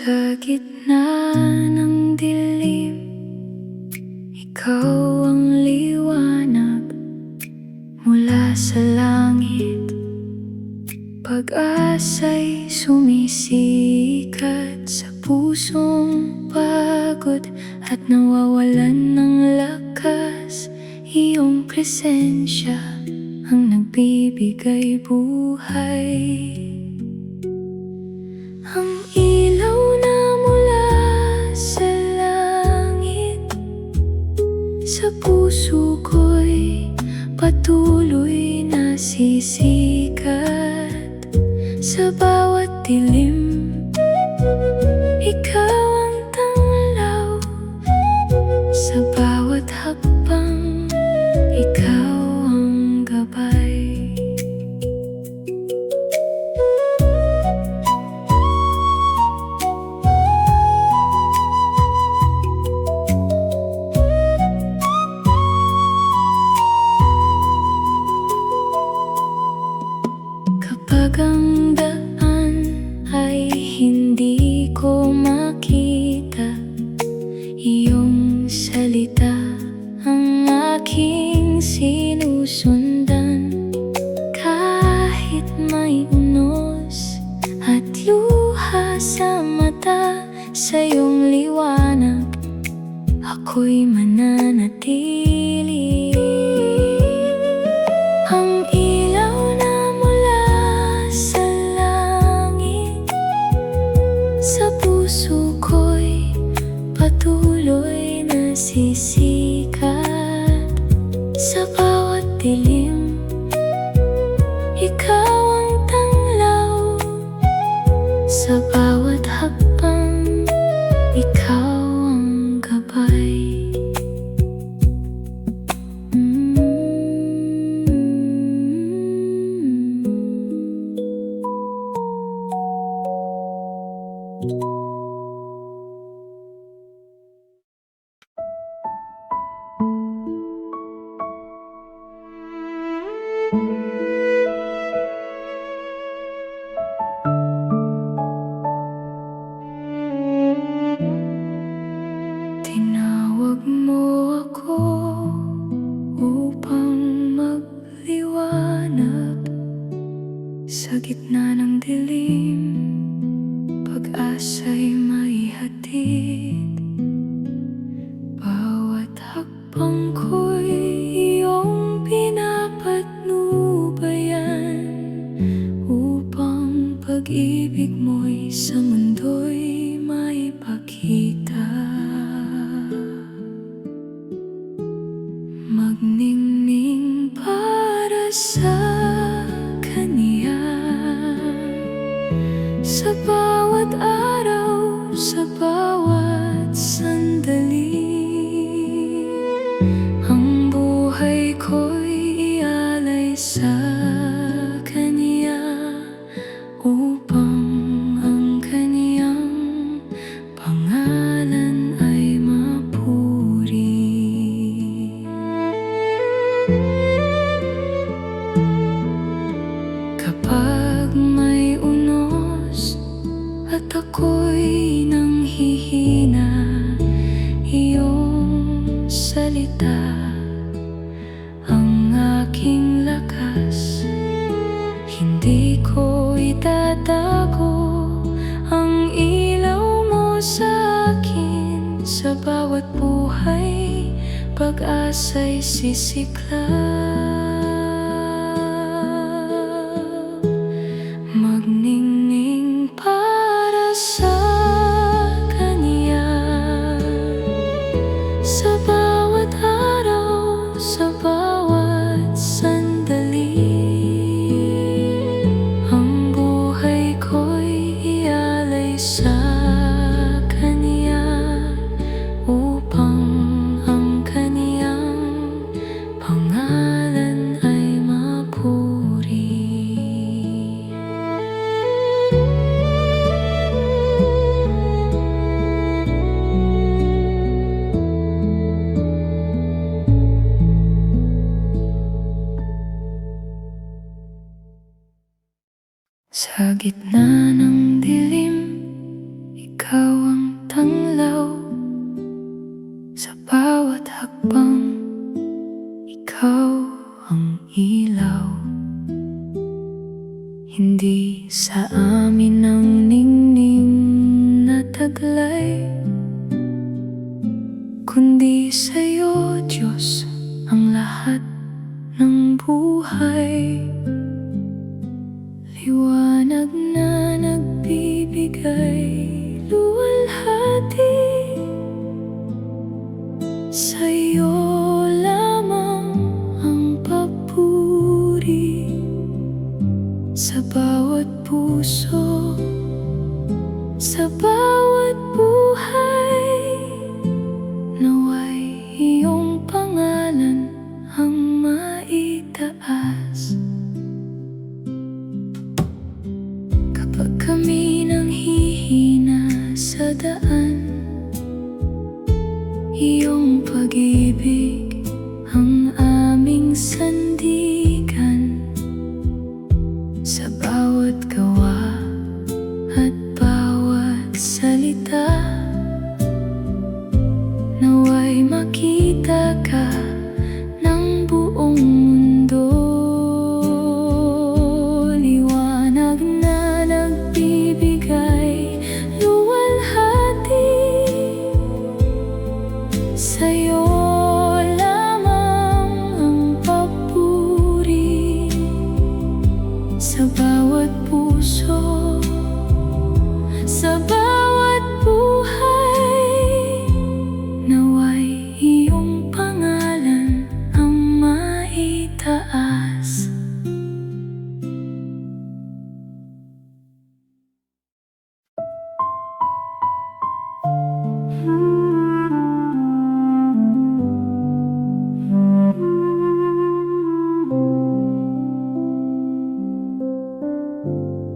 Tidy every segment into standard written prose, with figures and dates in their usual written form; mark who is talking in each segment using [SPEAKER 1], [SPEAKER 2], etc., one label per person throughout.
[SPEAKER 1] Sa gitna ng dilim, ikaw ang liwanag mula sa langit. Pag-asa'y sumisikat sa pusong pagod at nawawalan ng lakas. Iyong presensya ang nagbibigay buhay. Ang ilaw na mula sa langit, sa puso ko'y patuloy na sisikat. Sa bawat dilim, ikaw ang tanglaw. Sa bawat hakbang, ikaw ang gabay. Kapag ang daan ay hindi ko makita, iyong salita ang aking sinusundan. Kahit may unos at luha sa mata, sa iyong liwanag ako'y mananatili. Ang ilaw na mula sa langit, sa puso ko'y patuloy na sisikat. Sa bawat dilim, ikaw ang tanglaw. Sa bawat hakbang, ikaw ang gabay. Tinawag mo ako upang magliwanag. Sa gitna ng dilim, pag-asa'y maihatid. Bawat hakbang ko'y iyong pinapatnubayan, upang pag-ibig mo'y sa mundo'y maipakita. Magningning para sa Kaniya, sa bawat araw, sa bawat sandali. Ang buhay ko'y ialay sa Kaniya, upang ang Kaniyang pangalan ay mapuri. Kapag may unos at ako'y nanghihina, iyong salita ang aking lakas. Hindi ko itatago ang ilaw mo sa akin. Sa bawat buhay, pag-asa'y sisiklab. Magningning para sa Kaniya, sa bawat araw, sa bawat sandali. Ang buhay ko'y ialay sa Kaniya, upang ang Kaniyang pangalan ay mapuri. Sa gitna ng dilim, ikaw sa bawat buhay. Naway iyong pangalan ang maitaas. Kapag kami nanghihina sa daan, iyong pag-ibig ang aming sandigan. Sa bawat gawa at bawat salita, naway makita ka ng buong mundo. Liwanag na nagbibigay luwalhati, sa'yo lamang ang papuri. Sa bawat puso, sa bawat buhay, naway iyong pangalan ang maitaas.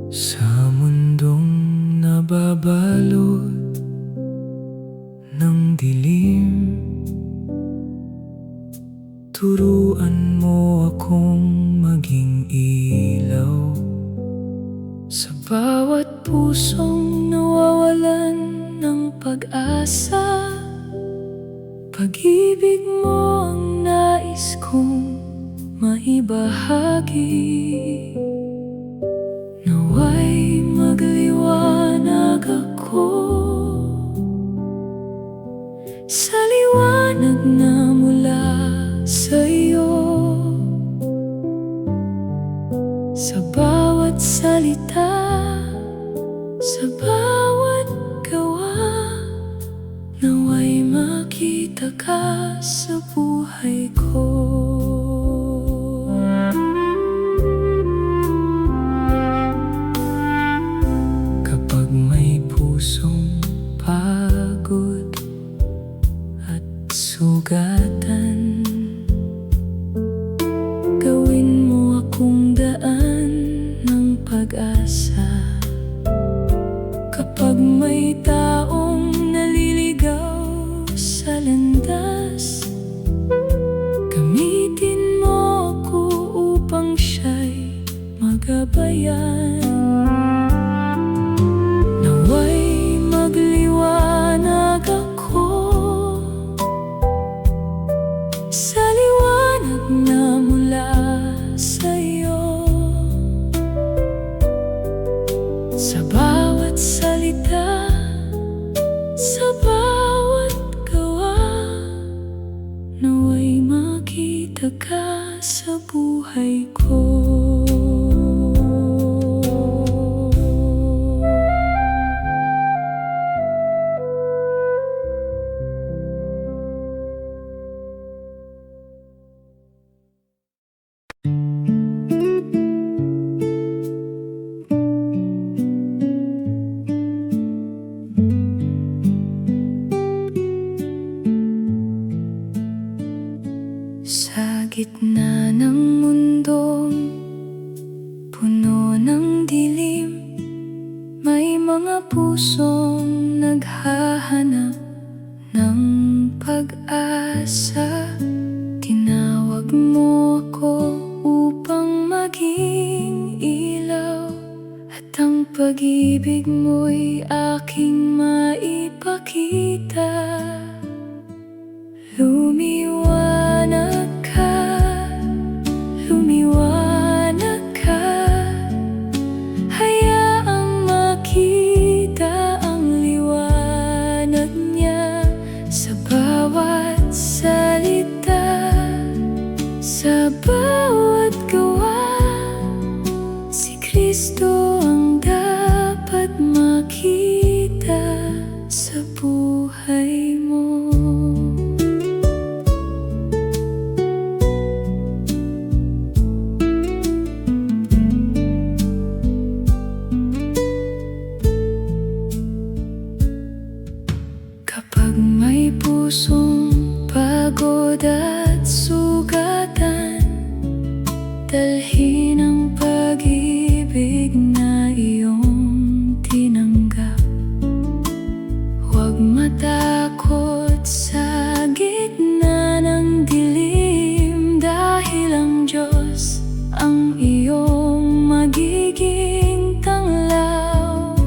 [SPEAKER 1] Sa mundong nababalot ng dilim, turuan mo akong maging ilaw. Sa bawat pusong nawawalan ng pag-asa, pag-ibig mo ang nais kong maibahagi. Naway magliwanag ako sa liwanag na mula sa'yo. Sa bawat salita, sa bawat gawa, naway makita ka sa buhay ko. Kapag may pusong pagod at sugatan, gawin mo akong daan ng pag-asa. Kapag may taong naliligaw sa landas, gamitin mo ako upang siya'y magabayan. Naway magliwanag ako sa liwanag na mula sa'yo. Sa bawat salita, sa bawat gawa, naway makita ka sa buhay ko. Sa gitna ng mundong puno ng dilim, may mga pusong naghahanap ng pag-asa. Tinawag mo ako upang maging ilaw, at ang pag-ibig mo'y aking maipakita. Lumiwanag ka, lumiwanag ka, hayaang makita ang liwanag niya sa bawat salita, sa bawat gawa. Si Kristo ang dapat makita sa buhay mo. pusong pagod at sugatan, dalhin ang pag-ibig na iyong tinanggap. Huwag matakot sa gitna ng dilim, dahil ang Diyos ang iyong magiging tanglaw.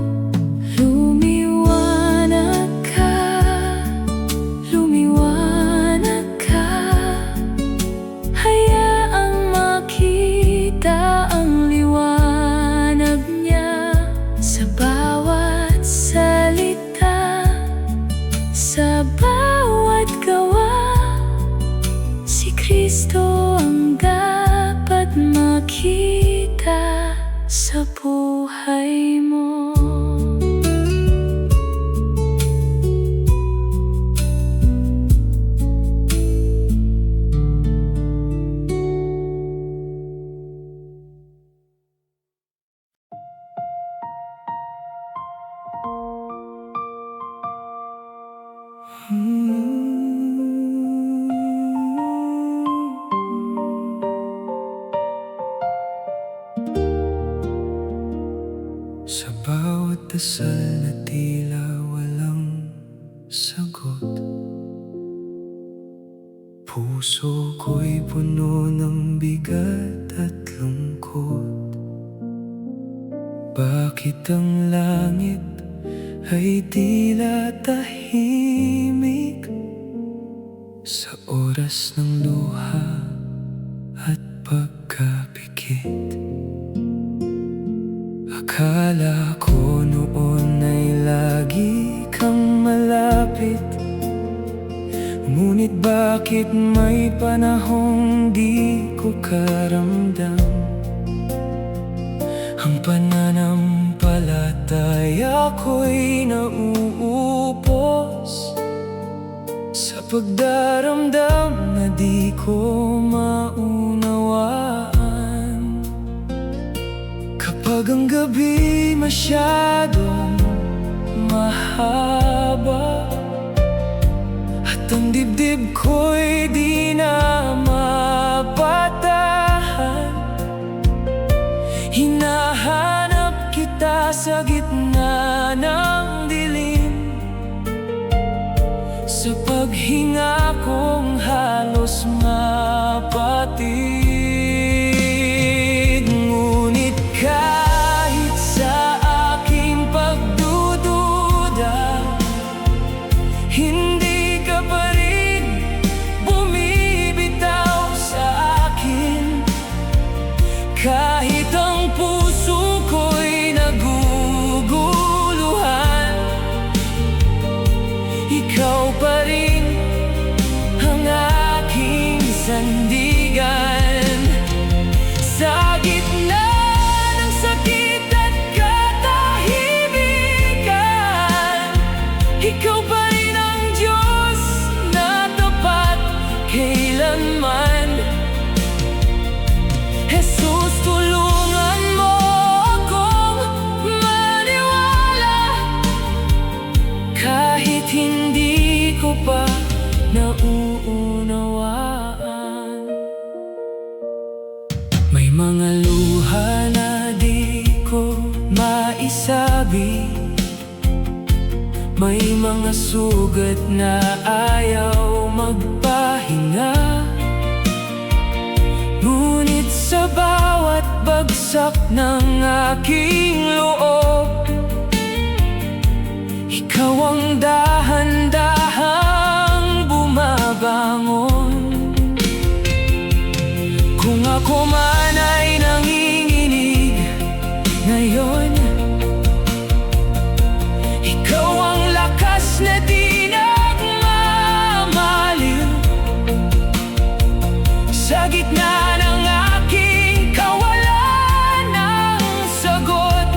[SPEAKER 1] Lumiwanag ka, hayaang makita ang liwanag niya sa bawat salita, sa bawat gawa. Si Kristo ang dapat makita sa buhay mo.
[SPEAKER 2] Sa bawat dasal na tila walang sagot, puso ko'y puno ng bigat at lungkot. Bakit ang langit ay tila tahimik sa oras ng luha at pagkapikit? Akala ko noon ay lagi kang malapit, ngunit bakit may panahong di ko karamdam? Ang pananampalataya ko'y nauupos sa pagdaramdam na di ko maunawaan. Kapag ang gabi masyadong mahaba at ang dibdib ko'y di na mapatahan, hinahanap kita sa gitna ng dilim, sa paghinga kong halos mapatid. Ngunit kahit sa aking pagdududa, hindi ka pa rin bumibitaw sa akin. Kahit ang puso ko'y naguguluhan, ikaw pa rin ang aking sandigan. Sa gitna ng sakit at katahimikan, ikaw pa rin ang Diyos na tapat kailanman. Jesus, tulungan mo akong maniwala, kahit hindi ko pa nauunawaan. May mga luha na di ko maisabi, may mga sugat na ayaw magpahinga. Ngunit sa bawat bagsak ng aking loob, ikaw ang dahan-dahang bumabangon. Kung ako man ay nanginginig ngayon, ikaw ang lakas na di nagmamaliw. Sa gitna ng aking kawalan ng sagot,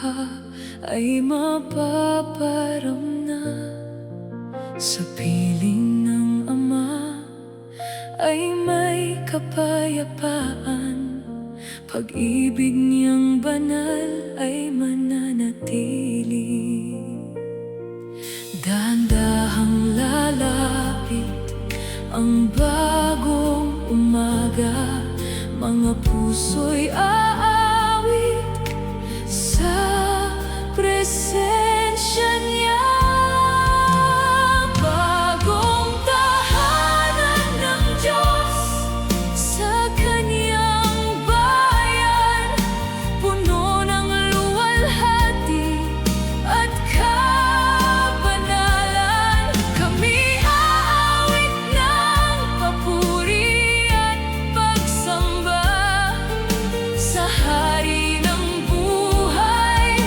[SPEAKER 1] luha ay mapaparam na. Sa piling ng Ama ay may kapayapaan, pag-ibig niyang banal ay mananatili. Dahan-dahang lalapit ang bagong umaga, mga puso'y aawit sa presensya niya. Bagong tahanan ng Diyos sa Kaniyang bayan, puno ng luwalhati at kabanalan. Kami aawit ng papuri at pagsamba sa Hari ng buhay,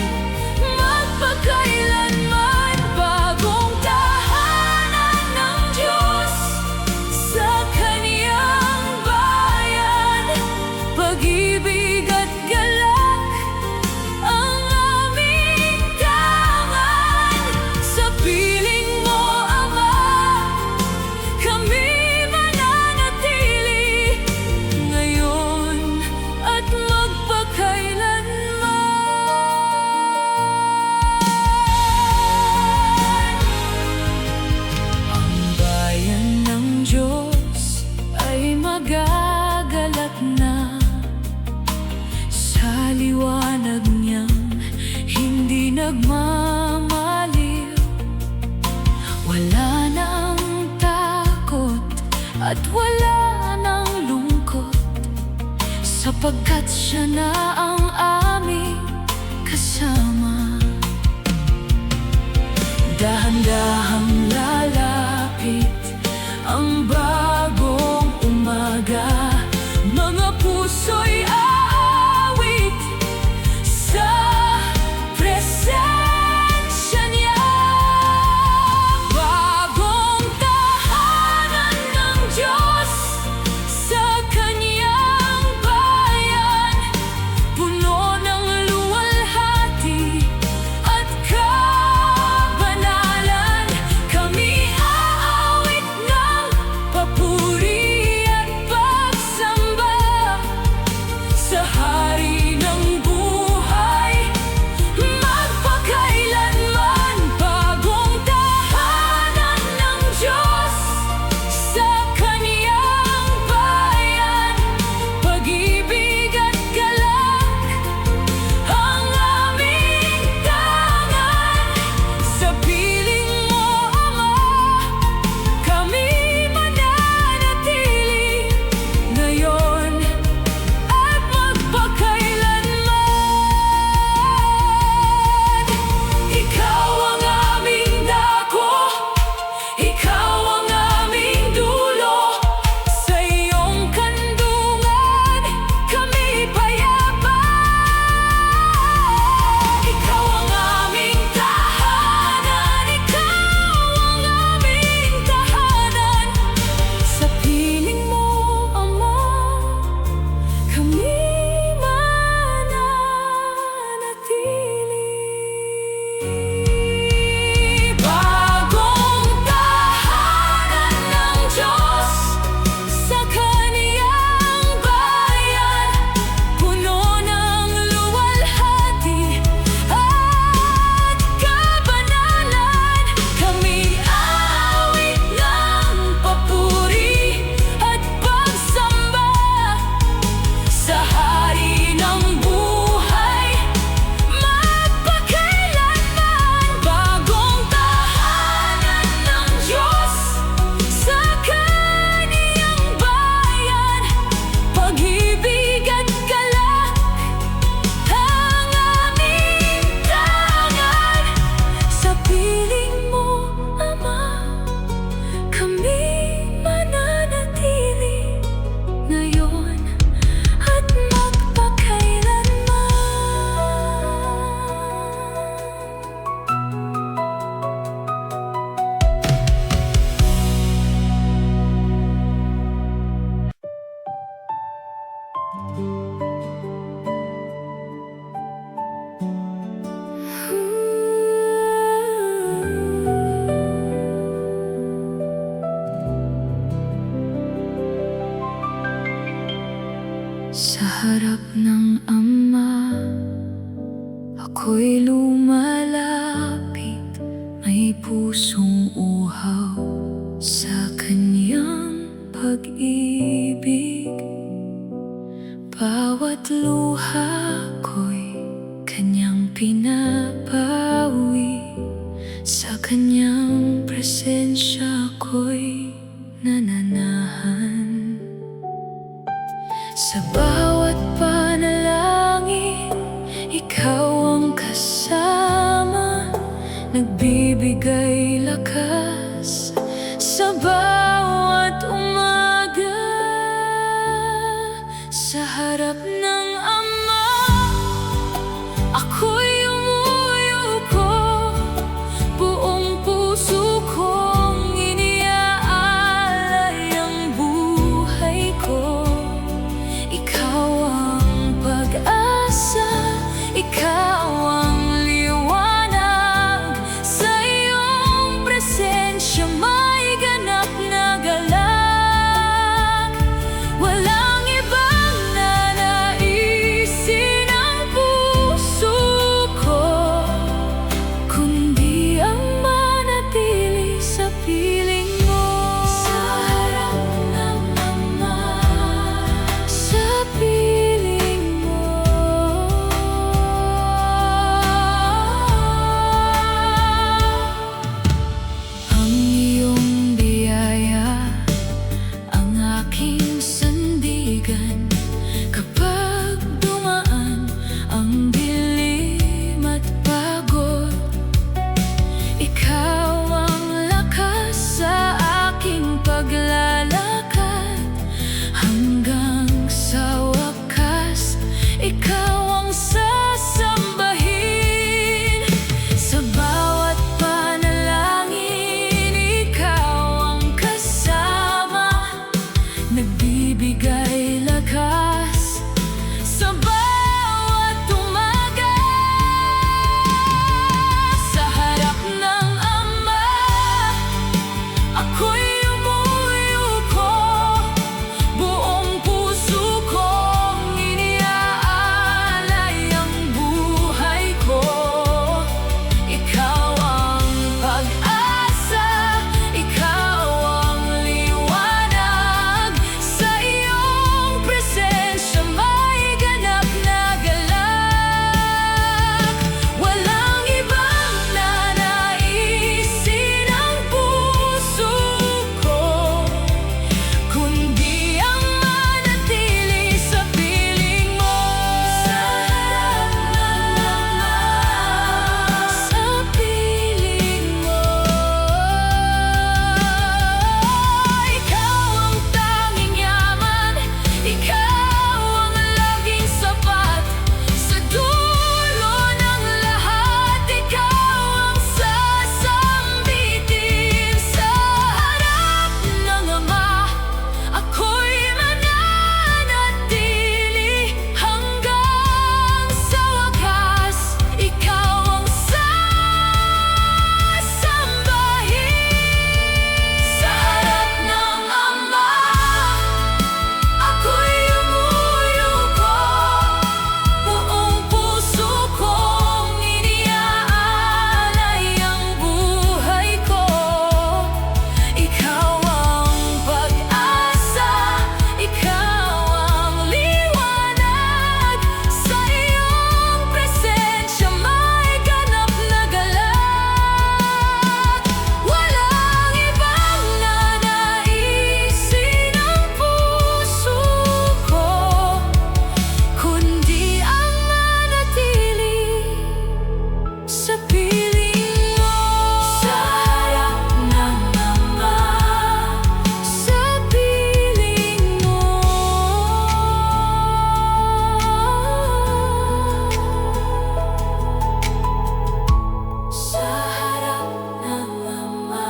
[SPEAKER 1] magpakailanman. Bagong tahanan ng Diyos sa Kaniyang bayan, pag-ibig at galak ang aming tangan. Sa piling mo, Ama, kami mananatili ngayon at magpakailanman. Ang bayan ng Diyos ay magagalak na sa liwanag niyang hindi nagmamaliw. Wala nang takot at wala nang lungkot, sapagkat siya na ang aming kasama. Dahan-dahang lalapit ang bagong umaga, mga puso'y aawit sa presensya niya. Bagong tahanan ng Diyos sa Kaniyang bayan, puno ng luwalhati at kabanalan. lumalapit, may pusong uhaw sa kanyang pag-ibig. Bawat luha ko'y kanyang pinapawi, sa kanyang presensya ko'y nananahan. Sa bawat panalangin, ikaw ang kasama, nagbibigay lakas sa bawat umaga. Sa harap ng Ama, ako'y umuyuko, buong puso kong iniaalay ang buhay ko. Ikaw ang pag-asa, ikaw ang liwanag, sa iyong presensya may ganap na galak. Walang ibang nanaisin ang puso ko, kundi ang manatili sa piling mo. Sa harap ng Ama, sa piling mo. Ang iyong biyaya ang aking sandigan, kapag dumaan ang dilim at pagod. Ikaw ang lakas sa aking paglalakad, hanggang sa wakas ikaw ang sasambahin. Sa bawat panalangin, ikaw ang kasama, nagbibigay lakas sa bawat umaga. Sa harap ng Ama, ako'y umuyuko, buong puso kong iniaalay ang buhay ko. Ikaw ang pag-asa, ikaw ang liwanag, sa iyong presensya may ganap na galak. Walang ibang nanaisin ang puso ko, kundi ang manatili sa piling mo. Sa harap ng Ama, sa piling mo. Ikaw ang tanging yaman, ikaw ang laging sapat, sa dulo ng lahat ikaw ang sasambitin. Sa harap ng Ama, ako'y mananatili, hanggang sa wakas ikaw ang sasambahin. Sa harap ng Ama, ako'y umuyuko, buong puso kong iniaalay ang buhay ko. Ikaw ang pag-asa, ikaw ang liwanag, sa iyong presensya may ganap na galak. Walang ibang nanaisin ang puso ko, kundi ang manatili sa piling mo. Sa harap ng Ama, sa piling mo. Sa harap ng Ama.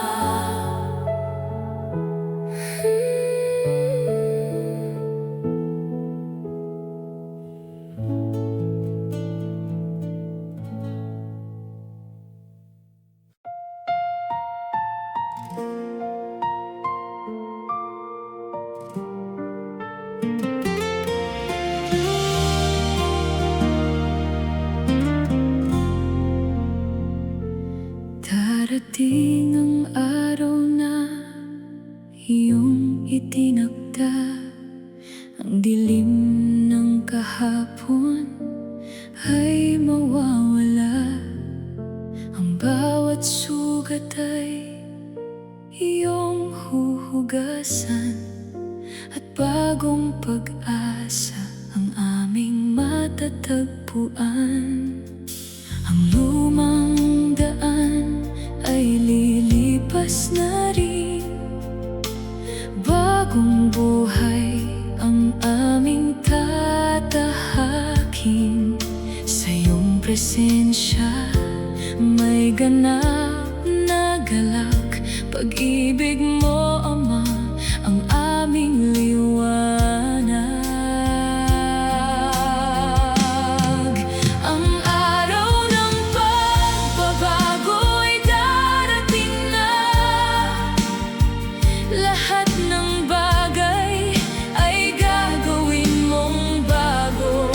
[SPEAKER 1] Darating ang araw na iyong itinakda. Ang dilim ng kahapon ay mawawala. Ang bawat sugat ay iyong huhugasan, at bagong pag-asa ang aming matatagpuan. Ang lumang daan ay lilipas na rin, bagong buhay ang aming tatahakin. Sa iyong presensya may ganap na galak. Pag-ibig mo, Ama, ang aming liwanag. Ang araw ng pagbabago ay darating na. Lahat ng bagay ay gagawin mong bago.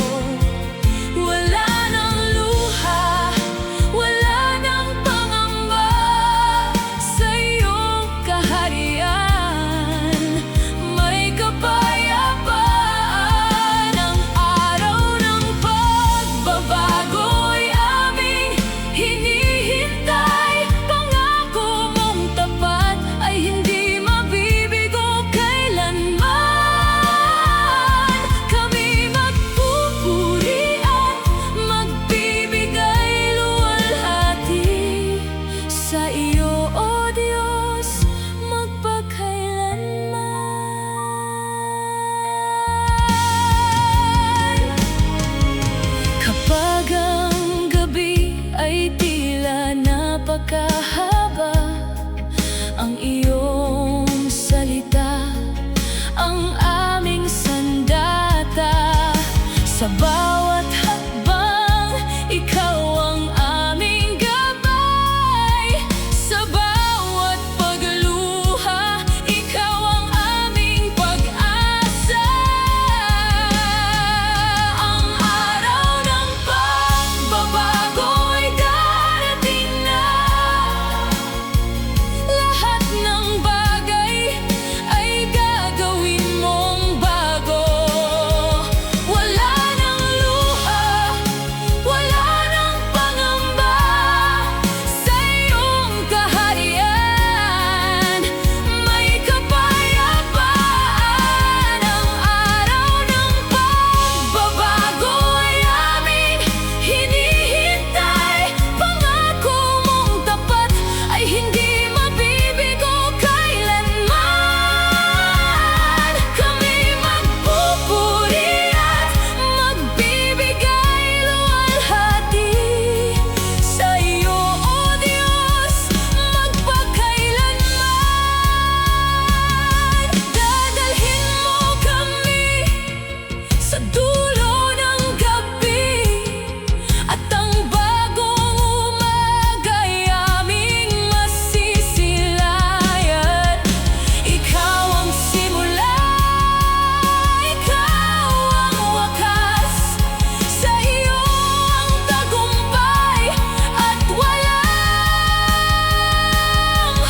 [SPEAKER 1] Wala nang luha, wala nang pangamba. Sa iyong kaharian may kapayapaan. Ang araw ng pagbabago ay aming hinihintay. Pangako mong tapat ay hindi mabibigo kailanman. Kami magpupuri at magbibigay luwalhati sa iyo, O Diyos, magpakailanman. Kapag ang gabi ay tila napakahaba, ang iyong salita ang aming sandata. Sa bawat hakbang, ikaw ang aming gabay. Sa bawat pagluha, ikaw ang aming pag-asa. Ang araw ng pagbabago ay darating na. Lahat ng bagay ay gagawin mong bago. Wala nang luha, wala nang pangamba. Sa iyong kaharian may kapayapaan. Ang araw ng pagbabago ay aming hinihintay. Pangako mong tapat ay hindi mabibigo kailanman. Kami magpupuri at magbibigay luwalhati sa iyo, O Diyos, magpakailanman. Dadalhin mo kami sa dulo ng gabi, at ang bagong umaga'y aming masisilayan. Ikaw ang simula, ikaw ang wakas. Sa iyo ang tagumpay at walang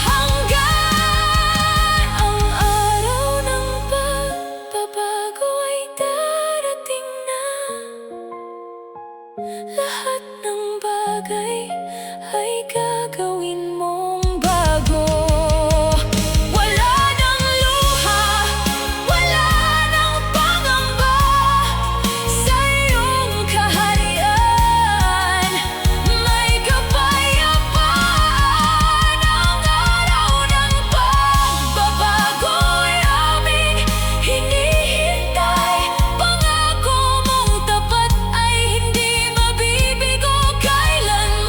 [SPEAKER 1] hanggan. Ang araw ng pagbabago ay darating na. Lahat ng bagay ay gagawin mong bago. Wala nang luha, wala nang pangamba. Sa iyong kaharian may kapayapaan. Ang araw ng pagbabago ay aming hinihintay. Pangako mong tapat ay hindi mabibigo kailanman.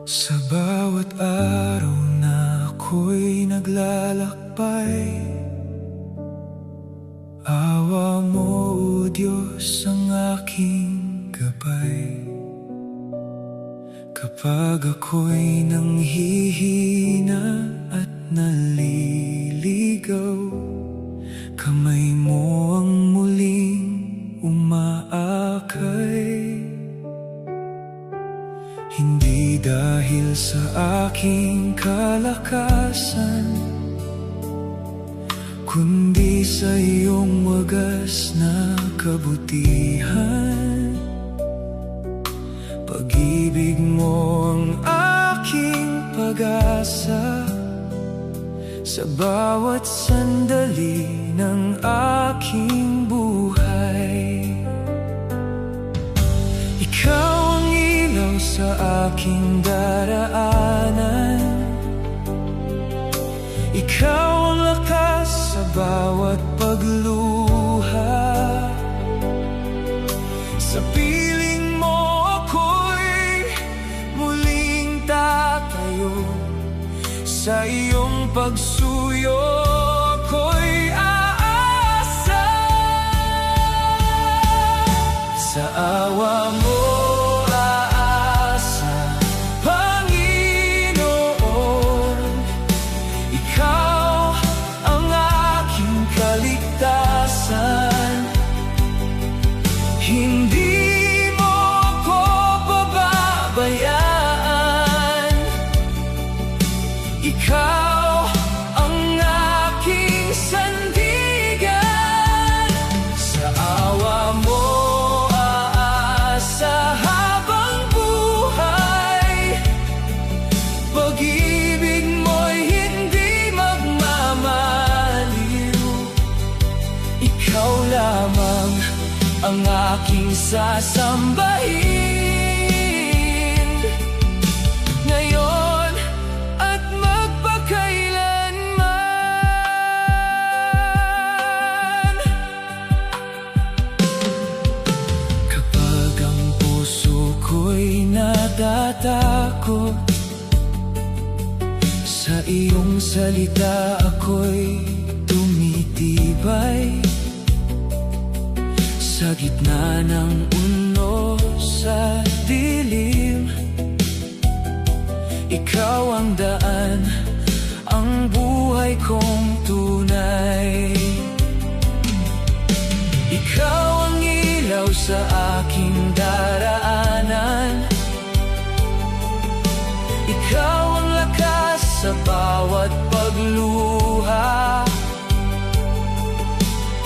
[SPEAKER 3] Sa bawat araw na ako'y naglalakbay, awa mo, O Diyos, ang aking gabay. Kapag ako'y nanghihina at naliligaw, kamay mo ang muling umaakay. Hindi dahil sa aking kalakasan, kundi sa iyong wagas na kabutihan. Pag-ibig mo ang aking pag-asa sa bawat sandali ng aking buhay. Ikaw ang ilaw sa aking daraanan, ikaw ang lakas sa bawat pagluha. Sa piling mo ako'y muling tatayo, sa iyong pagsuyo ako'y aasa. Sa awa mo aasa, Panginoon, ikaw ang aking kaligtasan. Hindi mo ako pababayaan, ikaw ang aking sandigan. Sa awa mo aasa habang buhay, pag-ibig mo'y hindi magmamaliw. Ikaw lamang ang aking sasambahin, ngayon at magpakailanman. Kapag ang puso ko'y natatakot, sa iyong salita ako'y tumitibay. Sa gitna ng unos sa dilim, ikaw ang daan, ang buhay kong tunay. Ikaw ang ilaw sa aking daraanan, ikaw ang lakas sa bawat pagluha.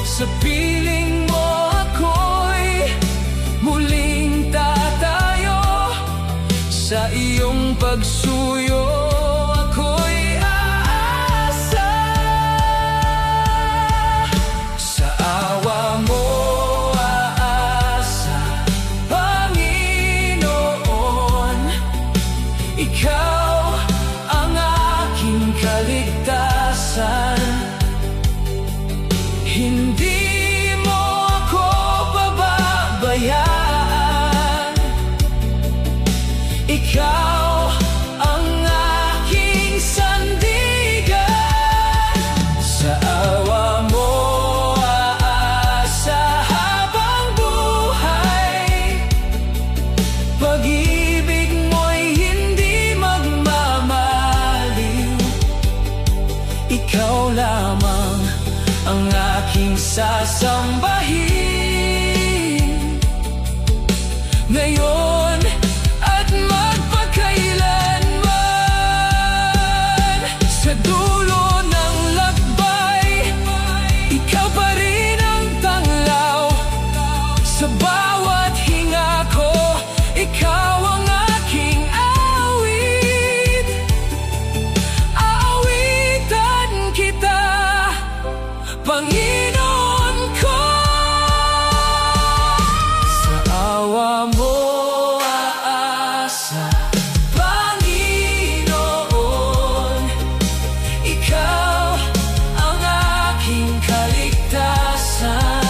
[SPEAKER 3] Sa piling mo ako'y muling tatayo, sa iyong pagsuyo ako'y aasa. Sa awa mo aasa, Panginoon, ikaw ang aking kaligtasan. Hindi mo ako pababayaan, ikaw ang aking sandigan. Sa awa mo aasa habang buhay, pag-ibig mo'y hindi magmamaliw. Ikaw lamang ang aking sasambahin, ngayon at magpakailanman. Sa dulo ng lakbay, ikaw pa rin ang tanglaw. Sa bawat hinga ko, ikaw ang aking awit. Aawitan kita, Panginoon ko. Sa awa mo aasa, Panginoon, ikaw ang aking kaligtasan.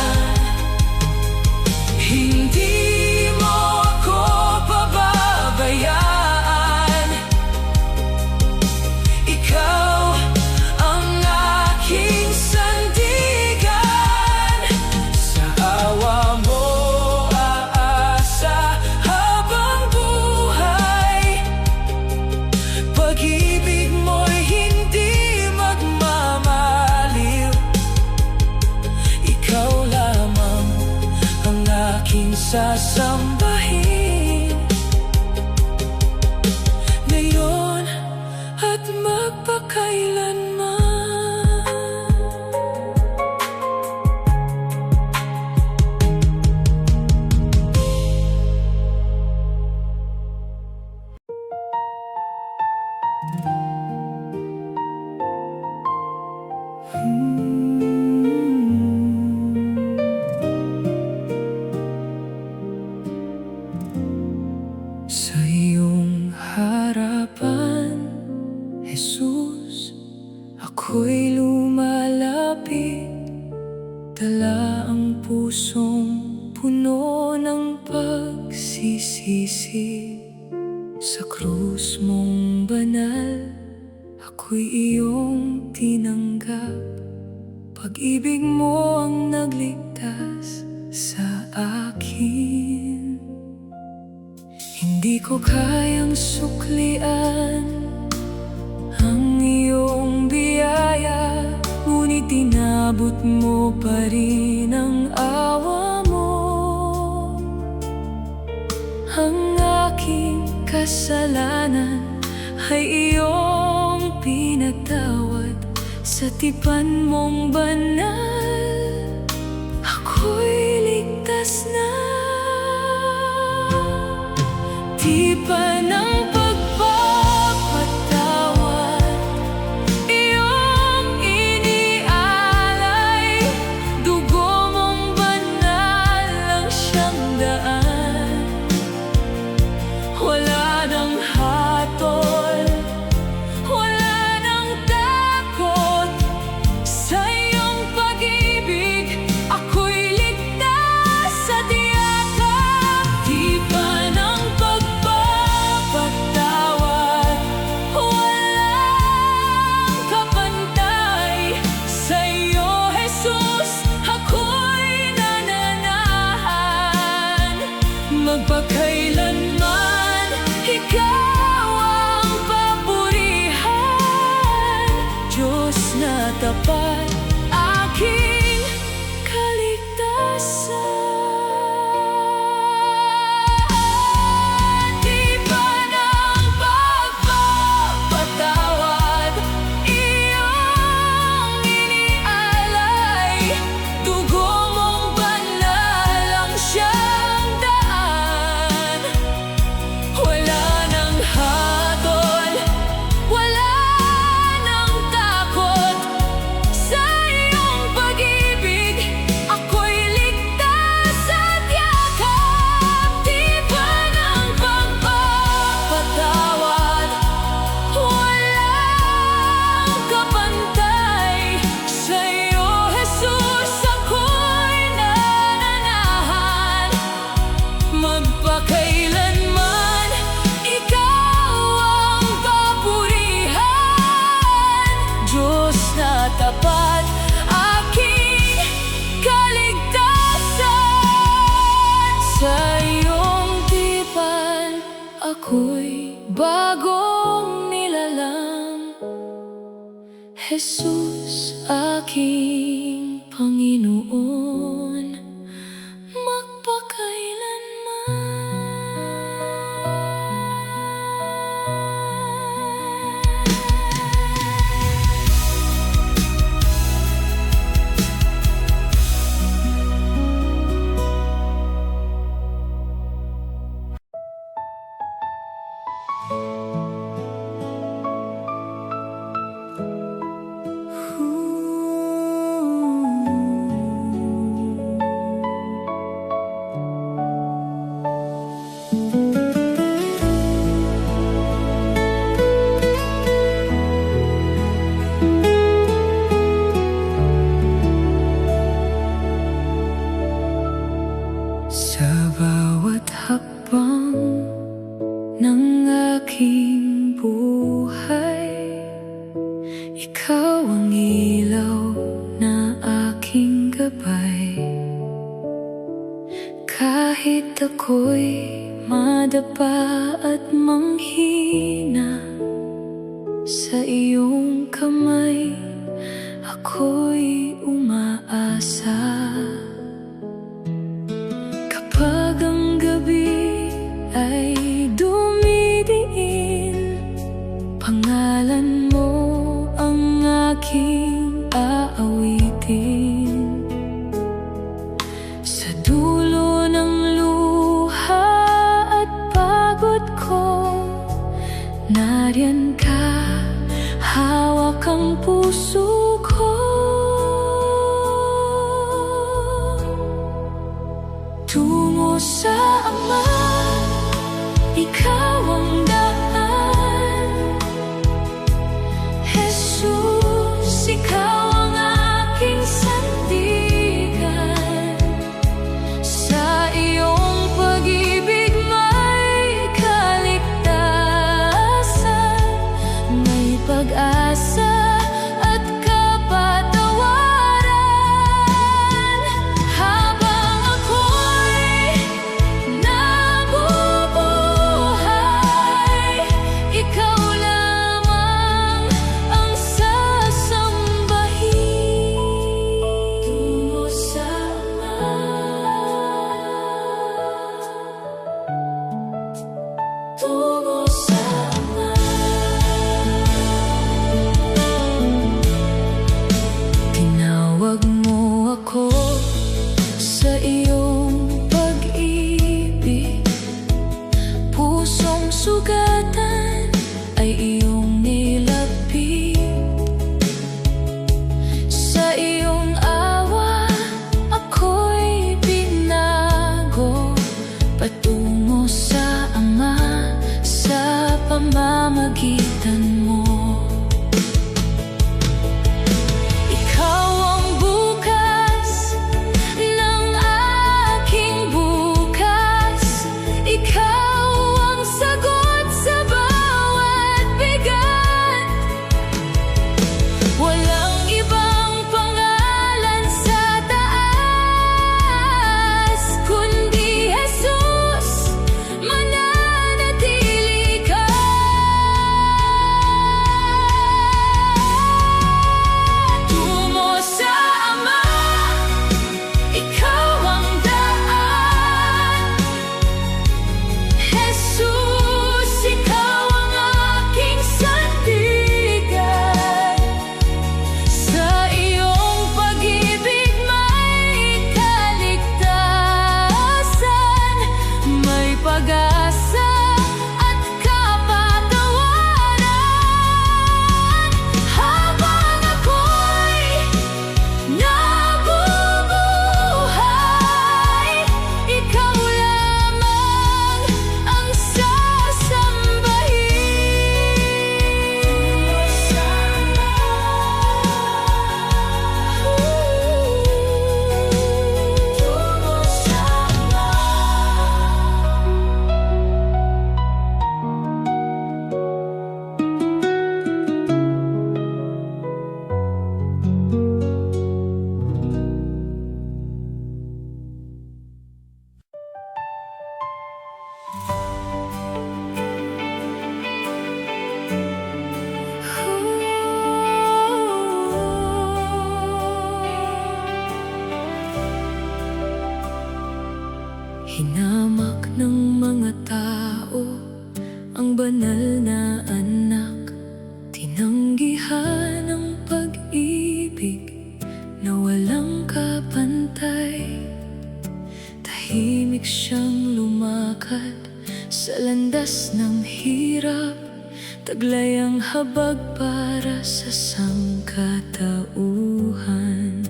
[SPEAKER 3] Hindi mo ako pababayaan,
[SPEAKER 2] sasambahin ngayon at magpakailanman.
[SPEAKER 1] Sa iyong harapan, Jesus, ako'y lumalapit. Dala ang pusong puno ng pagsisisi. Sa krus mong banal, ako'y iyong tinanggap. Pag-ibig mo ang nagligtas sa akin. Hindi ko kayang suklian ang iyong biyaya, ngunit inabot mo pa rin ang awa mo. Ang aking kasalanan ay iyong pinagtawad. Sa tipan mong banal, ako'y ligtas na. Tipan ng pagpapatawad, iyong inialay. Dugo mong banal ang siyang daan. Wala nang hatol, wala nang takot. Sa iyong pag-ibig, ako'y ligtas at yakap. Tipan ng pagpapatawad, walang kapantay. Sa iyo, Jesus, ako'y nananahan. Magpakailanman, ikaw ang papurihan. Diyos na tapat, aking kaligtasan. Tipan ng pagpapatawad, iyong inialay. Dugo mong banal ang siyang daan. Wala nang hatol, wala nang takot. Sa iyong pag-ibig, ako'y ligtas at yakap. Tipan ng pagpapatawad, walang kapantay. Sa iyo, Jesus, ako'y nananahan. Magpakailanman, ikaw ang papurihan. Diyos na tapat, aking kaligtasan. Sa iyong tipan, ako'y bagong nilalang. Jesus, aking Panginoon, sa bawat hakbang ng aking buhay, ikaw ang ilaw na aking gabay. Kahit ako'y madapa at manghina, sa iyong kamay ako'y umaasa. Kapag puso ko.
[SPEAKER 2] Tungo sa Ama, ikaw ang daan. Jesus, ikaw ang aking sandigan. Sa iyong pag-ibig may kaligtasan, may pag-asa at kapatawaran. Habang ako'y nabubuhay, ikaw lamang ang sasambahin. Tungo sa Ama, tungo sa Ama. Tinawag mo ako sa iyong pag-ibig, pusong sugatan ay iyong nilapit. Sa iyong awa ako'y binago, patungo sa Ama sa pamamagitan mo. Ikaw ang bukas ng aking bukas, ikaw ang sagot sa bawat bigat. Walang ibang pangalan sa taas kundi Jesus, mananatili ka. Tungo sa Ama, ikaw ang daan. Jesus, ikaw ang aking sandigan. Sa iyong pag-ibig may kaligtasan, may pag-asa at kapatawaran. Habang ako'y nabubuhay, ikaw lamang ang sasambahin. Tungo sa Ama, tungo sa Ama. Hinamak ng mga tao ang banal na anak, tinanggihan ang pag-ibig na walang kapantay. Tahimik siyang lumakad sa landas ng hirap, taglay ang habag para sa sangkatauhan.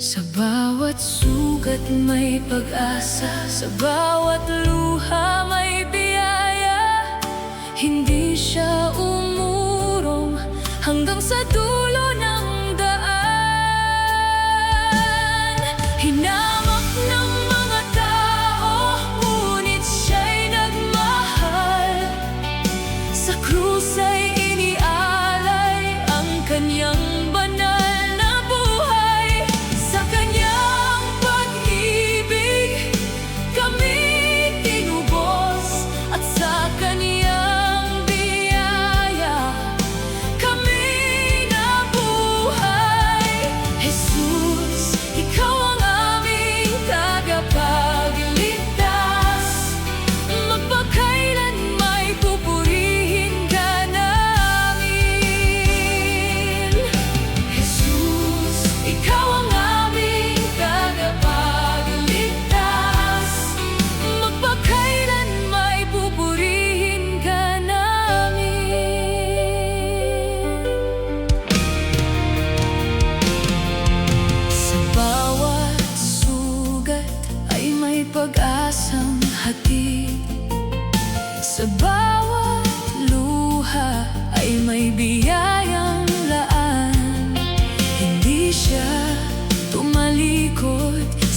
[SPEAKER 2] Sa bawat sugat may pag-asa, sa bawat luha may biyaya. Hindi siya umurong hanggang sa dulo ng daan. Hinamak ng mga tao, ngunit siya'y nagmahal. Sa krus ay inialay ang kanyang banal na buhay. Sa kanyang pag-ibig kami tinubos, at sa kanyang biyaya kami nabuhay. Jesus, ikaw ang aming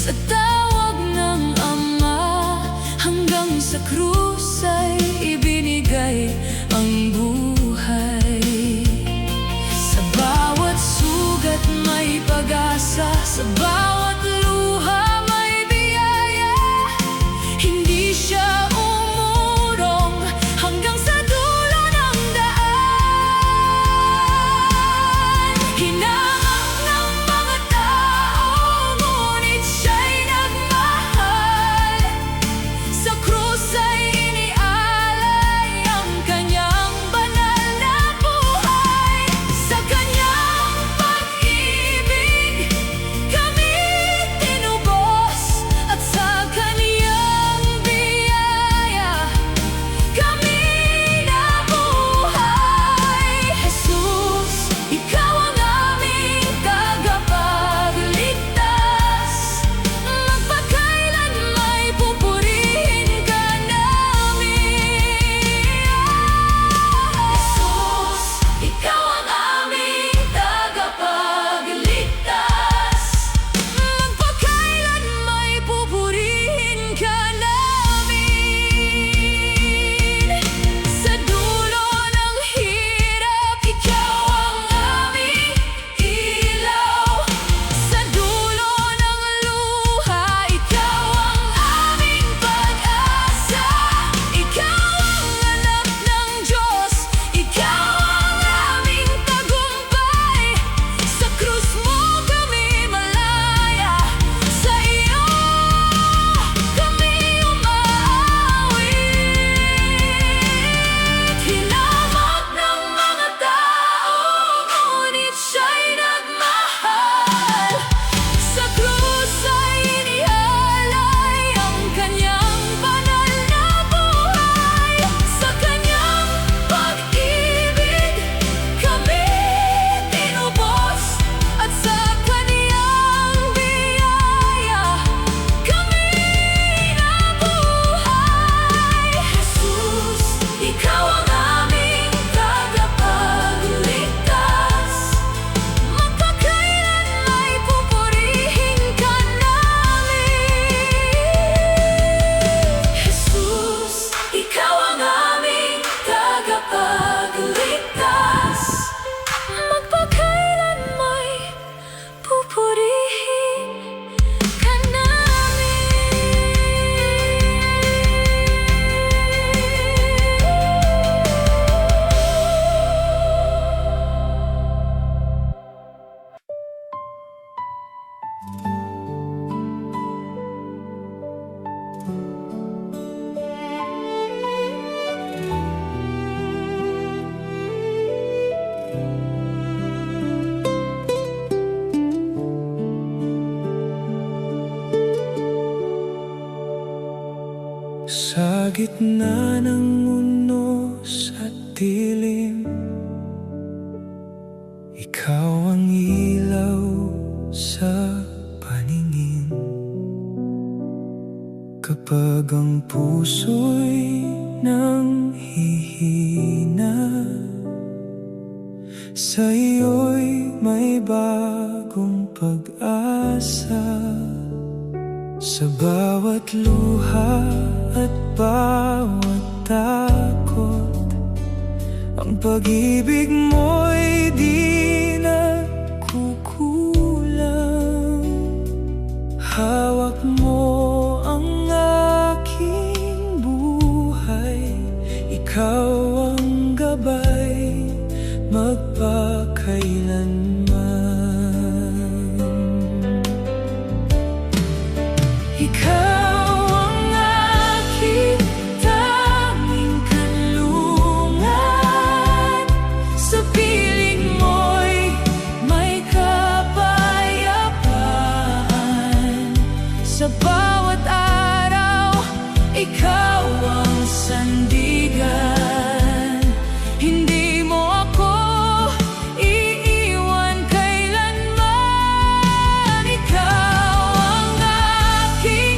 [SPEAKER 2] Sa tawag ng Ama, hanggang sa krus ay ibinigay ang buhay. Sa bawat sugat may pag-asa, sa bawat luha may biyaya. Hindi siya umurong hanggang sa dulo ng daan. Hinamak ng mga tao, ngunit siya'y nagmahal. Sa krus ay inialay ang kanyang banal na buhay. Sa kanyang pag-ibig kami tinubos, at sa kanyang biyaya kami nabuhay. Jesus, ikaw ang aming tagapagligtas. Magpakailan may pupurihin ka namin. Jesus, ikaw ang aming tagapagligtas. Magpakailan may pupurihin ka namin. Sa dulo ng hirap, ikaw ang aming ilaw. Sa dulo ng luha, ikaw ang aming pag-asa. Ikaw ang anak ng Diyos, ikaw ang aming tagumpay. Sa krus mo kami malaya, sa iyo kami umaawit. Hinamak ng mga tao, ngunit siya'y nagmahal. Sa krus ay inialay ang kanyang banal na buhay. Sa kanyang pag-ibig kami tinubos, at sa kanyang biyaya kami nabuhay. Jesus, ikaw ang aming tagapagligtas. Magpakailan may pupurihin ka namin. Jesus, ikaw ang aming tagapagligtas. Magpakailan may pupurihin ka
[SPEAKER 3] Sa gitna ng unos at dilim, ikaw ang ilaw sa paningin. Kapag ang puso'y nanghihina, sa iyo'y may bagong pag-asa. Sa bawat luha at bawat takot, ang pag-ibig mo'y di nagkukulang. Hawak mo ang aking buhay, ikaw ang gabay magpakailanman. Ikaw ang aking tanging kanlungan. Sa piling mo'y may kapayapaan. Sa bawat araw, ikaw ang sandigan. Hindi mo ako iiwan kailanman. Ikaw ang aking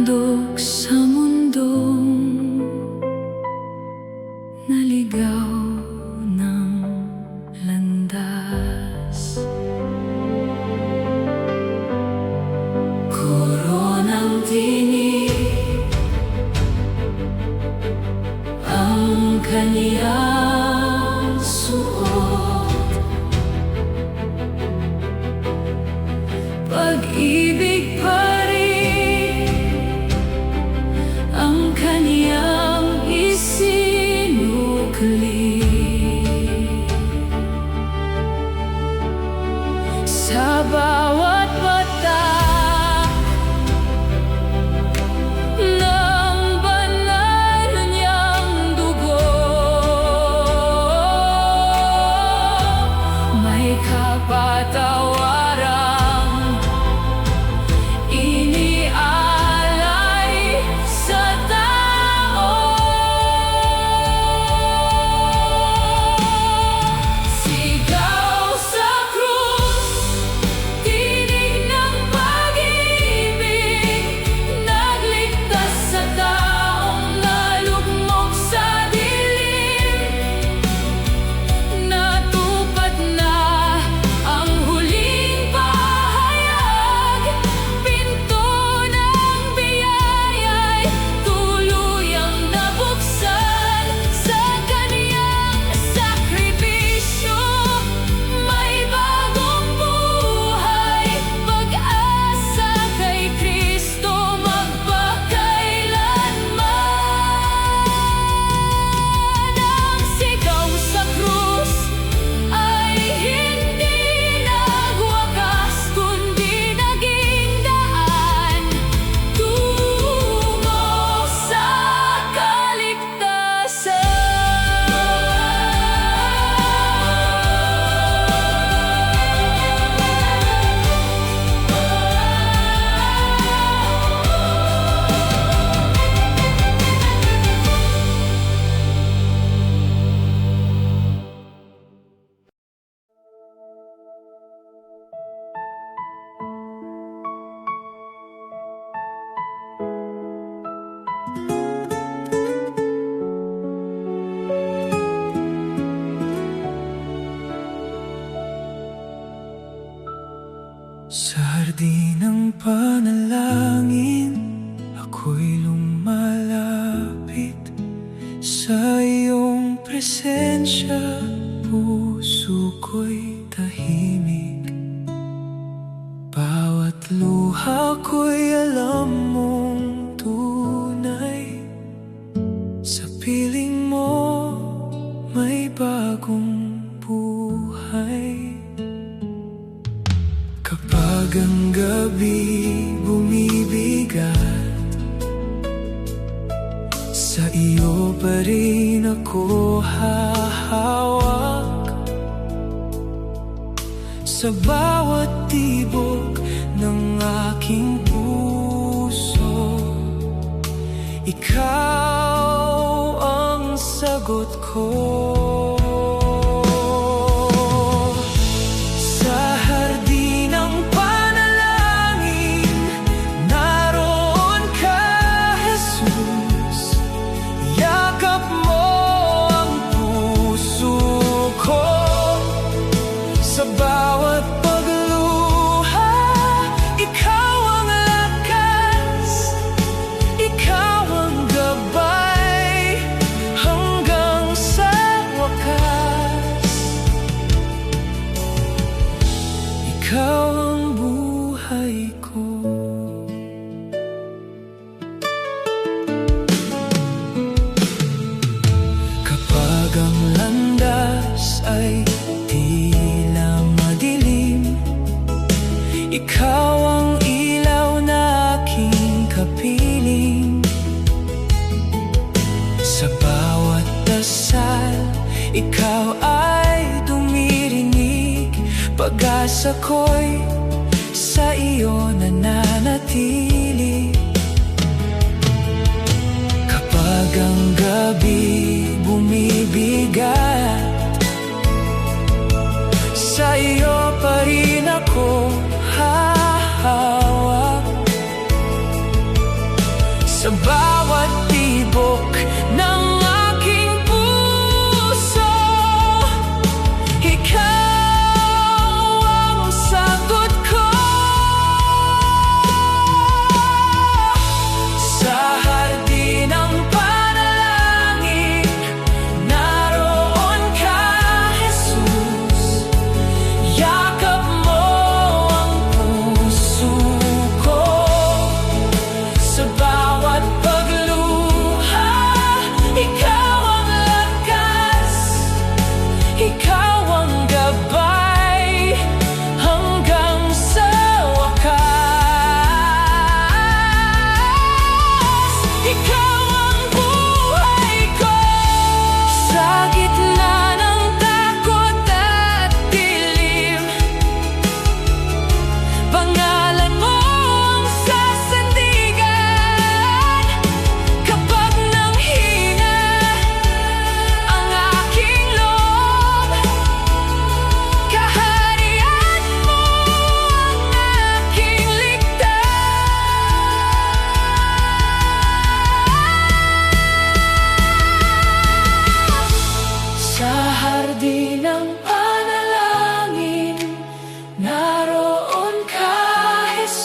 [SPEAKER 2] handog sa mundong naligaw ng landas. Koronang tinig ang kaniyang suot, pag-ibig pa rin ang kaniyang isinukli. Sa bawat mata ng banal niyang dugo, may kapatawarang inialay sa tao. Sigaw sa krus, tinig ng pag-ibig, nagligtas sa taong nalugmok sa dilim. Natupad na ang huling pahayag, pinto ng biyaya'y tuluyang nabuksan. Sa kaniyang sakripisyo, may bagong buhay, pag-asa kay Kristo magpakailanman. Ang sigaw sa krus ay hindi nagwakas, kundi naging daan tungo sa kaligtasan.
[SPEAKER 3] Sa hardin ng panalangin, ako'y lumalapit sa iyong presensya. Puso ko'y tahimik, bawat luha ko'y alam mong tunay. Sa piling mo may bagong buhay. Kapag ang gabi bumibigat, sa iyo pa rin ako hahawak. Sa bawat tibok ng aking puso, ikaw ang sagot ko. Sa bawat pagluha, ikaw ang lakas, ikaw ang gabay, hanggang sa wakas. Ikaw ang buhay ko. Kapag ang landas ay ikaw ang ilaw na aking kapiling. Sa bawat dasal, ikaw ay dumirinig. Pag-asa ko'y sa iyo nananatili. Kapag ang gabi bumibigat, sa iyo pa rin ako hahawak.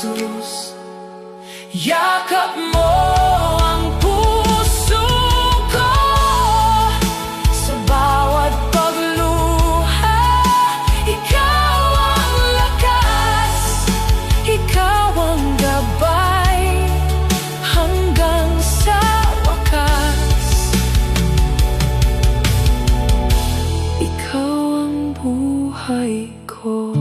[SPEAKER 3] Jesus.
[SPEAKER 2] Yakap mo ang puso ko sa bawat pagluha. Ikaw ang lakas, ikaw ang gabay hanggang sa wakas. Ikaw ang buhay ko.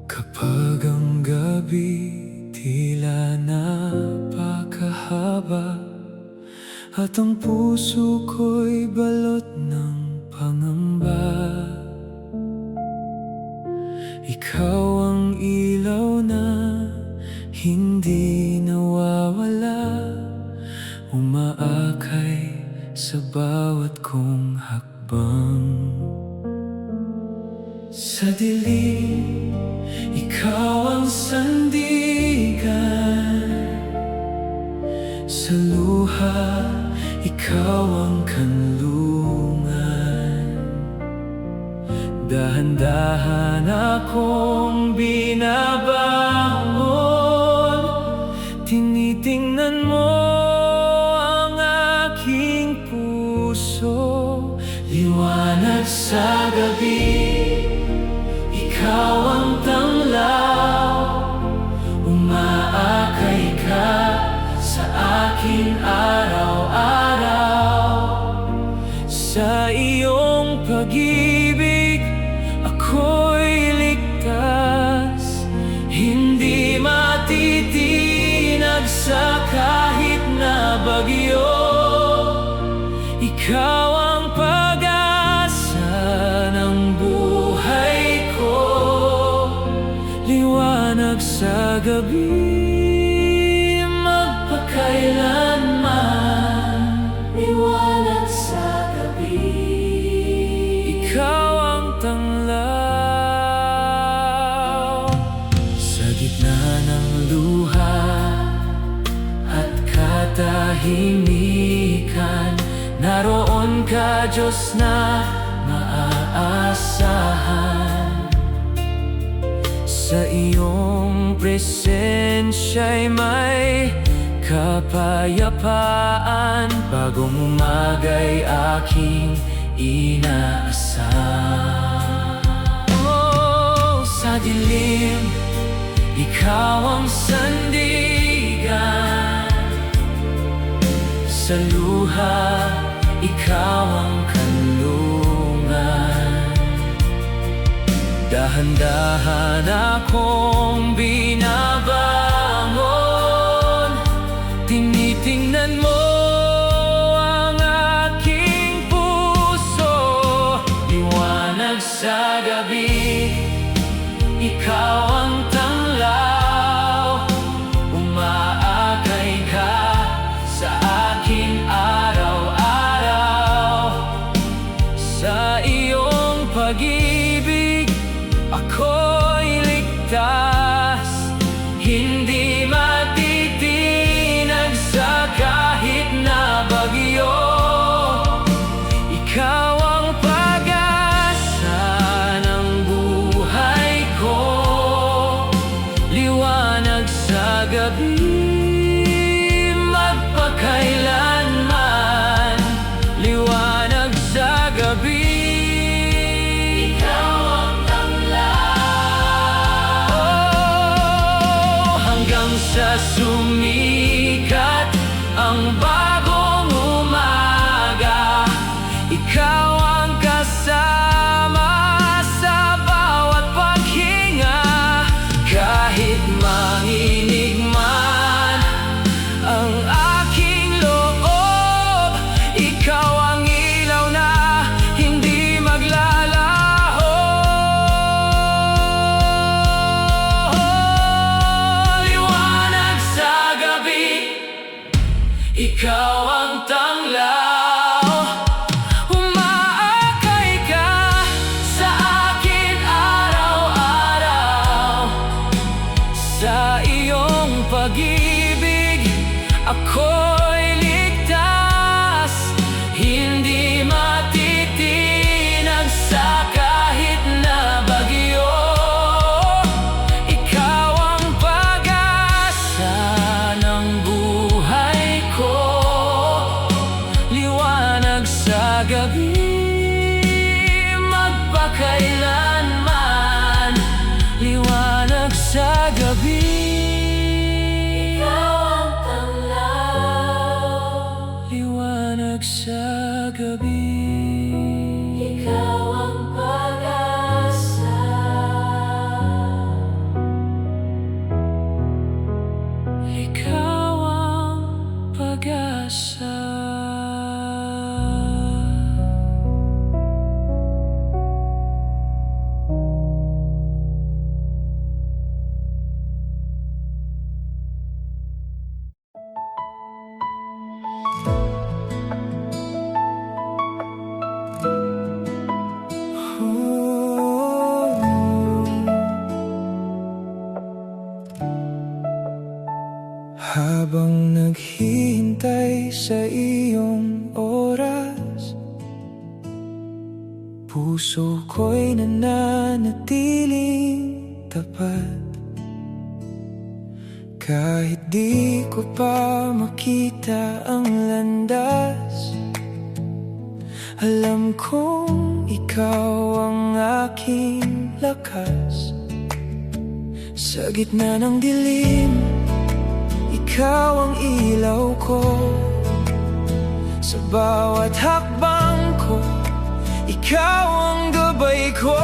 [SPEAKER 3] Kapag ang gabi tila napakahaba at ang puso ko'y balot ng pangamba, ikaw ang ilaw na hindi nawawala, umaakay sa bawat kong hakbang. Sa dilim, ikaw ang sandigan. Sa luha, ikaw ang kanlungan. Dahan-dahan akong binabangon, tinitingnan mo ang aking puso. Liwanag sa gabi, ikaw ang tanglaw, umaakay ka sa akin araw-araw. Sa iyong pag-ibig, ako'y ligtas, hindi matitinag sa kahit na bagyo. Ikaw ang pag-asa ng buhay ko, liwanag sa gabi, magpakailanman. Liwanag sa gabi, ikaw ang tanglaw. Sa gitna ng luha at katahimikan, naroon ka, Diyos na maaasahan. Sa iyong presensya'y may kapayapaan, bagong umaga'y aking inaasahan. Oh, sa dilim, ikaw ang sandigan. Sa luha, ikaw ang kanlungan. Dahan-dahan akong binabangon, tinitingnan mo ang aking puso. Liwanag sa gabi, ikaw ang tanglaw, umaakay ka sa akin araw-araw. Sa iyong pag-ibig, ako'y ligtas, hindi matitinag sa kahit na bagyo. Ikaw ang pag-asa ng buhay ko, liwanag sa gabi, magpakailanman. Liwanag sa gabi, sa sumikat ang bagong umaga, ikaw ang kasama sa bawat paghinga. Kahit manginig man ang aking loob, ikaw ang ilaw na hindi maglalaho. Habang naghihintay sa iyong oras, puso ko'y nananatiling tapat. Kahit di ko pa makita ang landas, alam kong ikaw ang aking lakas. Sa gitna ng dilim, ikaw ang ilaw ko. Sa bawat hakbang ko, ikaw ang gabay ko.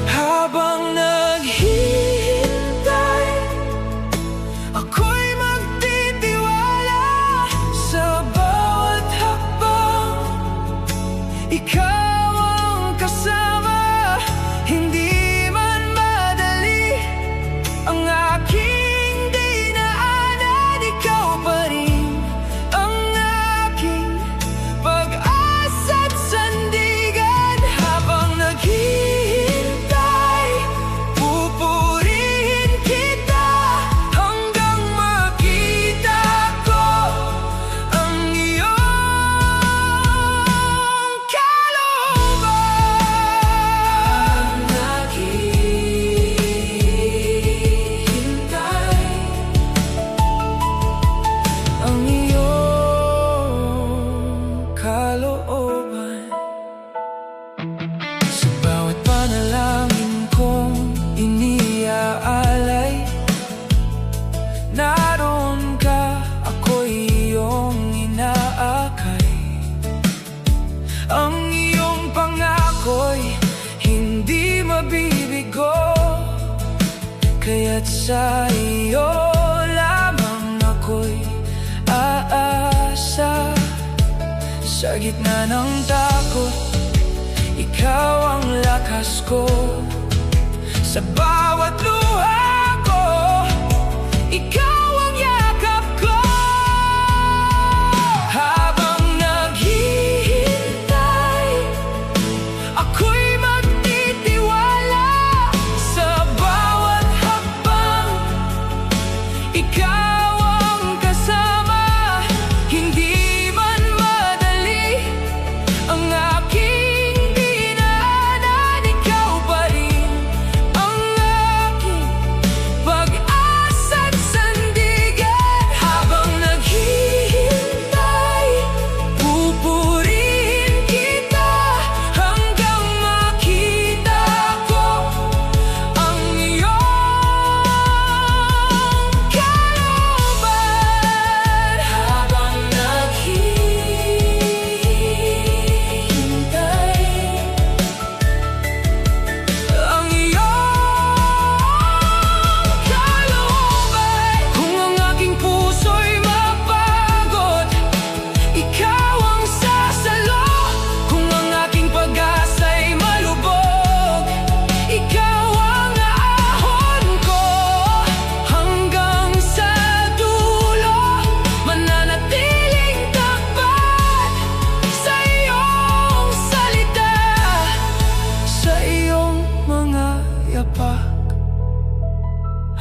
[SPEAKER 3] Habang naghihintay, ako'y magtitiwala. Sa bawat hakbang, ikaw ang kasama. Hindi man madali ang aking dinaanan, ikaw pa rin ang aking pag-asa't sandigan. Habang naghihintay, pupurihin kita hanggang makita ko ang iyong kalooban. Naghihintay ang iyong kalooban. Sa bawat panalangin kong iniaalay, naroon ka, ako'y iyong inaakay. Ang iyong pangako'y hindi mabibigo, kaya't sa iyo lamang ako'y aasa. Sa gitna ng takot, ikaw ang lakas ko. Sa bawat luha ko, ikaw ang yakap ko. Habang naghihintay, ako'y magtitiwala. Sa bawat hakbang, ikaw ang kasama. Hindi man madali ang aking dinaanan, ikaw pa rin ang aking pag-asa't sandigan. Habang naghihintay, pupurihin kita hanggang makita ko ang iyong kalooban. Habang naghihintay ang iyong kalooban. Kung ang aking puso'y mapagod, ikaw ang sasalo. Kung ang aking pag-asa'y malubog, ikaw ang aahon ko. Hanggang sa dulo, mananatiling tapat sa iyong salita, sa iyong mga yapak.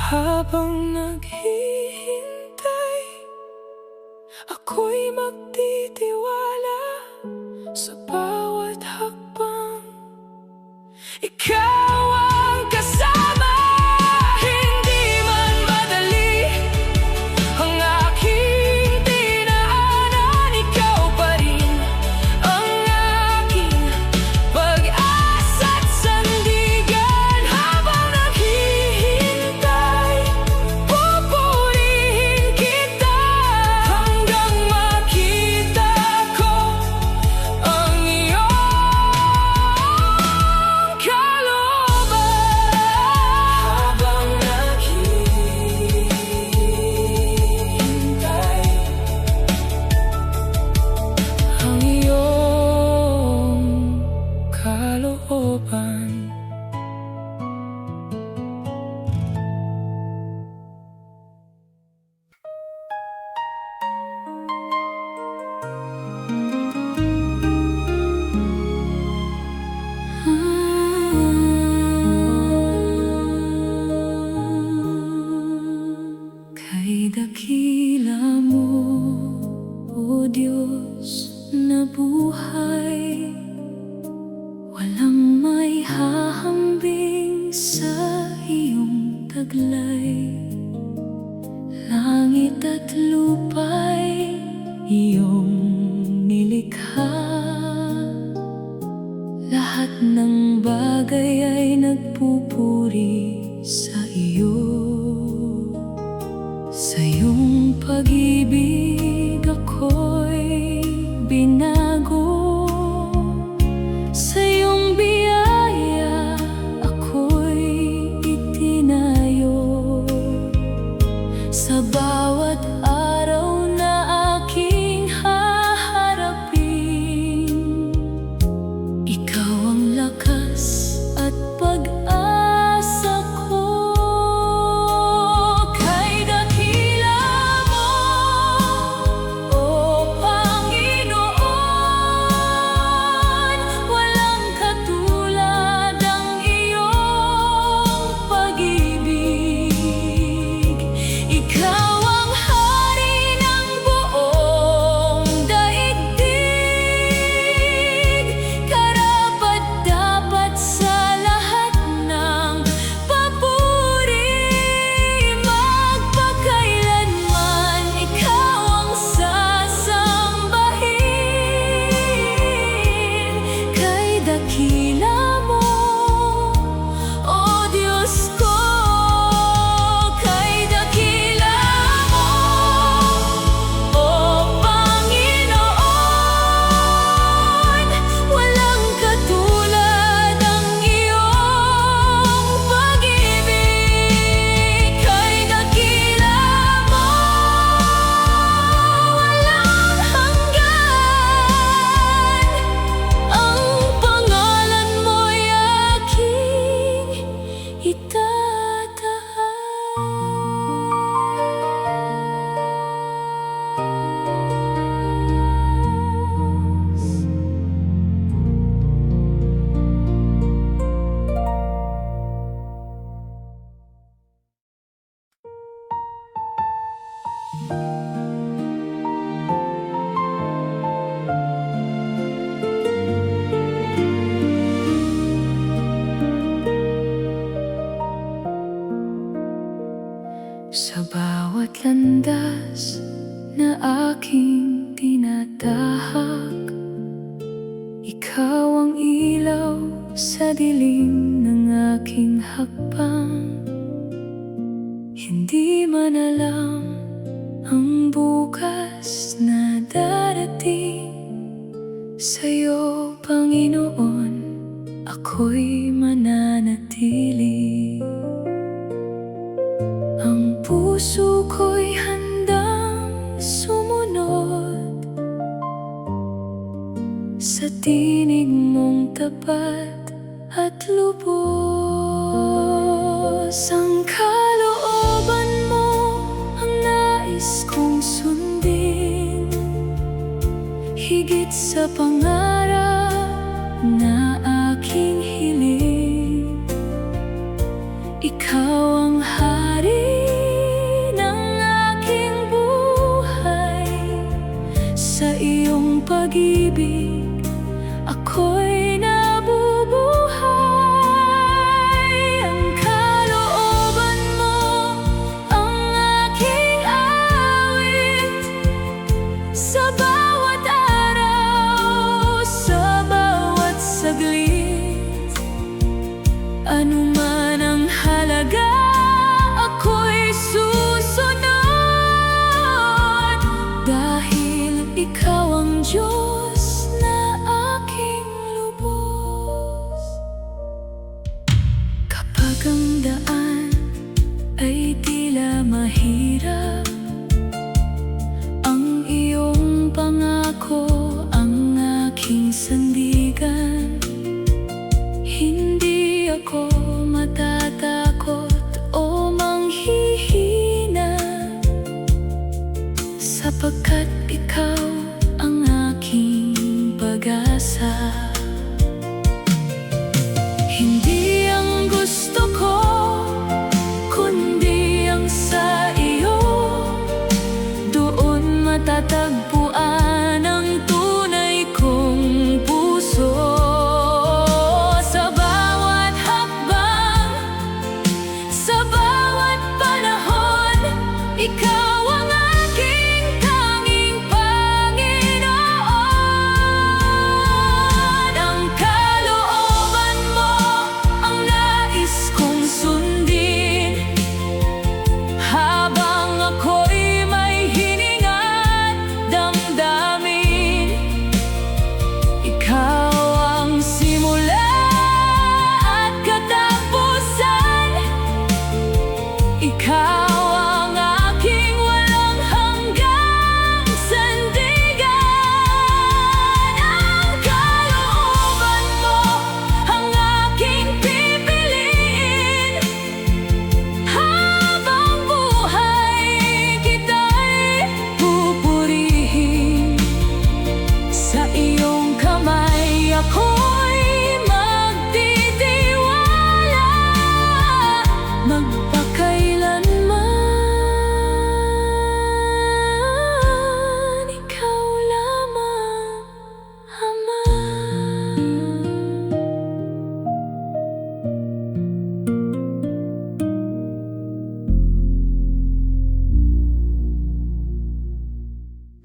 [SPEAKER 3] Habang naghihintay, ako'y magtitiwala. Sa bawat hakbang, ikaw ang kasama. Hindi man madali ang aking dinaanan, ikaw pa rin ang aking pag-asa't sandigan. Habang naghihintay, pupurihin kita hanggang makita ko
[SPEAKER 2] sa iyong taglay. Langit at lupa'y iyong nilikha. Lahat ng bagay ay nagpupuri sa iyo. Sa iyong pag-ibig ako'y binago. Sa iyong biyaya ako'y itinayo. Sa bawat araw na aking haharapin, ikaw ang lakas at pag-asa ko. Kay dakila mo, O Panginoon, walang katulad ang iyong pag-ibig. Ikaw ang hari ng buong daigdig, karapat-dapat sa lahat ng papuri. Magpakailanman ikaw ang sasambahin. Kay dakila mo, O Diyos ko. Kay dakila mo, O Panginoon, walang katulad ang iyong pag-ibig. Kay dakila mo, walang hanggan. Ang pangalan mo'y aking itataas. Sa bawat landas na aking tinatahak, ikaw ang ilaw sa dilim ng aking hakbang. Hindi man alam ang bukas na darating, sa'yo, Panginoon, ako'y mananatili. Ang puso ko'y handang sumunod sa tinig mong tapat at lubos. Ang kalooban mo ang nais kong sundin, higit sa pangarap na aking hiling. Ikaw ang hari ng aking buhay. Sa iyong pag-ibig ako'y nabubuhay. Ang kalooban mo ang aking awit, sa bawat araw, sa bawat saglit. Ano man ang halaga, ako'y susunod, dahil ikaw ang Diyos na aking lubos. Kapag ang daan ay tila mahirap, ang iyong pangako ang aking sandigan. Hindi ako matatakot o manghihina, sapagkat ikaw ang aking pag-asa. Hindi ang gusto ko ikaw